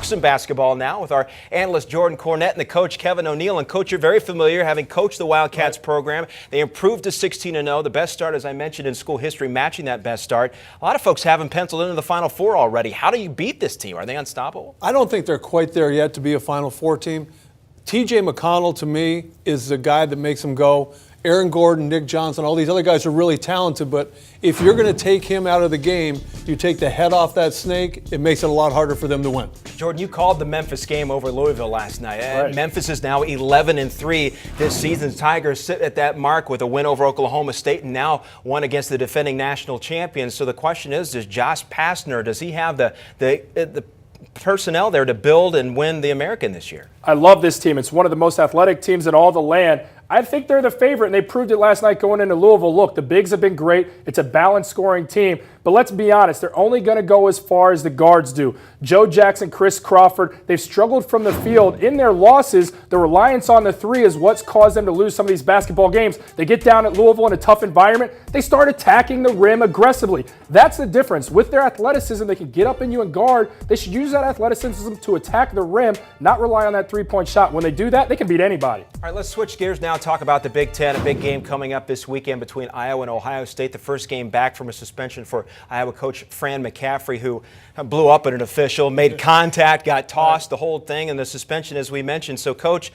talk some basketball now with our analyst Jordan Cornette and the coach Kevin O'Neill. And Coach, you're very familiar, having coached the Wildcats program. They improved to 16-0, the best start, as I mentioned, in school history, matching that best start. A lot of folks have them penciled into the Final Four already. How do you beat this team? Are they unstoppable? I don't think they're quite there yet to be a Final Four team. TJ McConnell, to me, is the guy that makes them go. Aaron Gordon, Nick Johnson, all these other guys are really talented, but if you're going to take him out of the game, you take the head off that snake, it makes it a lot harder for them to win. Jordan, you called the Memphis game over Louisville last night. Right. Memphis is now 11-3 this season. The Tigers sit at that mark with a win over Oklahoma State and now one against the defending national champions. So the question is, does Josh Pastner, does he have the personnel there to build and win the American this year? I love this team. It's one of the most athletic teams in all the land. I think they're the favorite, and they proved it last night going into Louisville. Look, the bigs have been great. It's a balanced scoring team. But let's be honest, they're only going to go as far as the guards do. Joe Jackson, Chris Crawford, they've struggled from the field. In their losses, the reliance on the three is what's caused them to lose some of these basketball games. They get down at Louisville in a tough environment. They start attacking the rim aggressively. That's the difference. With their athleticism, they can get up in you and guard. They should use that athleticism to attack the rim, not rely on that three-point shot. When they do that, they can beat anybody. All right, let's switch gears now and talk about the Big Ten, a big game coming up this weekend between Iowa and Ohio State, the first game back from a suspension for Iowa coach Fran McCaffrey, who blew up at an official, made contact, got tossed, the whole thing, and the suspension, as we mentioned. So, Coach,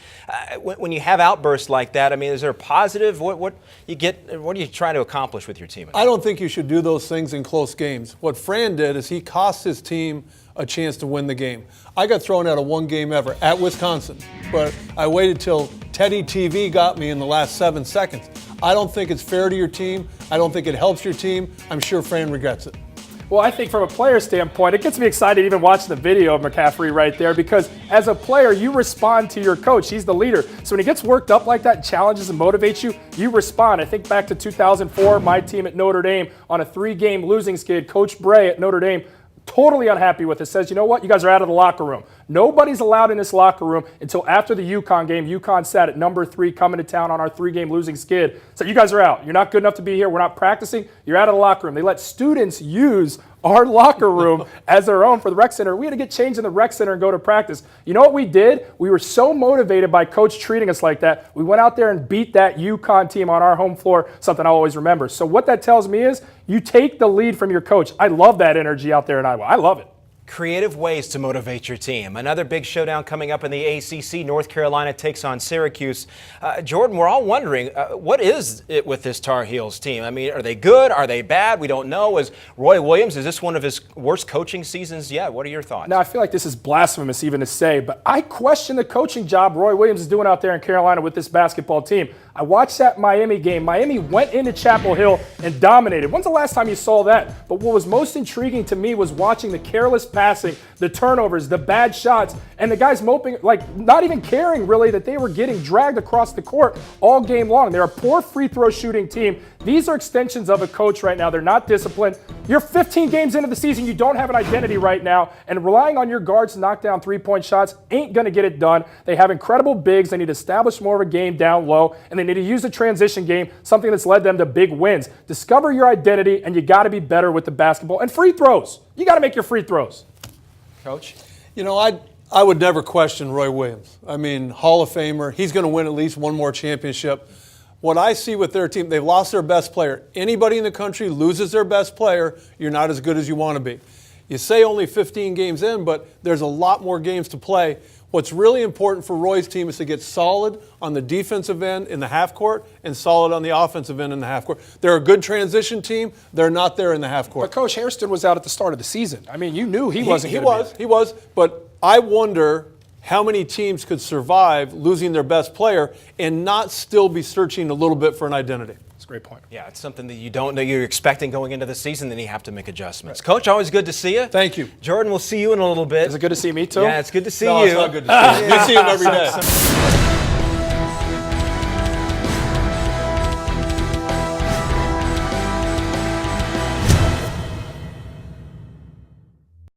when you have outbursts like that, I mean, is there a positive? What are you trying to accomplish with your team? I don't think you should do those things in close games. What Fran did is he cost his team a chance to win the game. I got thrown out of one game ever at Wisconsin, but I waited till Teddy TV got me in the last 7 seconds. I don't think it's fair to your team. I don't think it helps your team. I'm sure Fran regrets it. Well, I think from a player standpoint, it gets me excited even watching the video of McCaffrey right there, because as a player, you respond to your coach. He's the leader. So when he gets worked up like that, challenges and motivates you, you respond. I think back to 2004, my team at Notre Dame on a 3-game losing skid. Coach Bray at Notre Dame, totally unhappy with it, says, you know what, you guys are out of the locker room. Nobody's allowed in this locker room until after the UConn game. UConn sat at number 3 coming to town on our 3-game losing skid. So you guys are out. You're not good enough to be here. We're not practicing. You're out of the locker room. They let students use our locker room as their own for the rec center. We had to get changed in the rec center and go to practice. You know what we did? We were so motivated by coach treating us like that. We went out there and beat that UConn team on our home floor, something I'll always remember. So what that tells me is you take the lead from your coach. I love that energy out there in Iowa. I love it. Creative ways to motivate your team. Another big showdown coming up in the ACC. North Carolina takes on Syracuse. Jordan, we're all wondering, what is it with this Tar Heels team? I mean, are they good? Are they bad? We don't know. Is Roy Williams, is this one of his worst coaching seasons yet? What are your thoughts? Now, I feel like this is blasphemous even to say, but I question the coaching job Roy Williams is doing out there in Carolina with this basketball team. I watched that Miami game. Miami went into Chapel Hill and dominated. When's the last time you saw that? But what was most intriguing to me was watching the careless passing, the turnovers, the bad shots, and the guys moping, like not even caring really that they were getting dragged across the court all game long. They're a poor free throw shooting team. These are extensions of a coach right now. They're not disciplined. You're 15 games into the season. You don't have an identity right now, and relying on your guards to knock down 3-point shots ain't going to get it done. They have incredible bigs. They need to establish more of a game down low, and they need to use the transition game, something that's led them to big wins. Discover your identity, and you got to be better with the basketball and free throws. You got to make your free throws. Coach? You know, I would never question Roy Williams. I mean, Hall of Famer. He's going to win at least one more championship. What I see with their team, they've lost their best player. Anybody in the country loses their best player, you're not as good as you want to be. You say only 15 games in, but there's a lot more games to play. What's really important for Roy's team is to get solid on the defensive end in the half court and solid on the offensive end in the half court. They're a good transition team. They're not there in the half court. But Coach Hairston was out at the start of the season. I mean, you knew he wasn't going to be there. He was. But I wonder how many teams could survive losing their best player and not still be searching a little bit for an identity. That's a great point. Yeah, it's something that you don't know you're expecting going into the season, then you have to make adjustments. Right. Coach, always good to see you. Thank you. Jordan, we'll see you in a little bit. Is it good to see me too? Yeah, it's good to see no, you. It's not good to see you. You see him every day.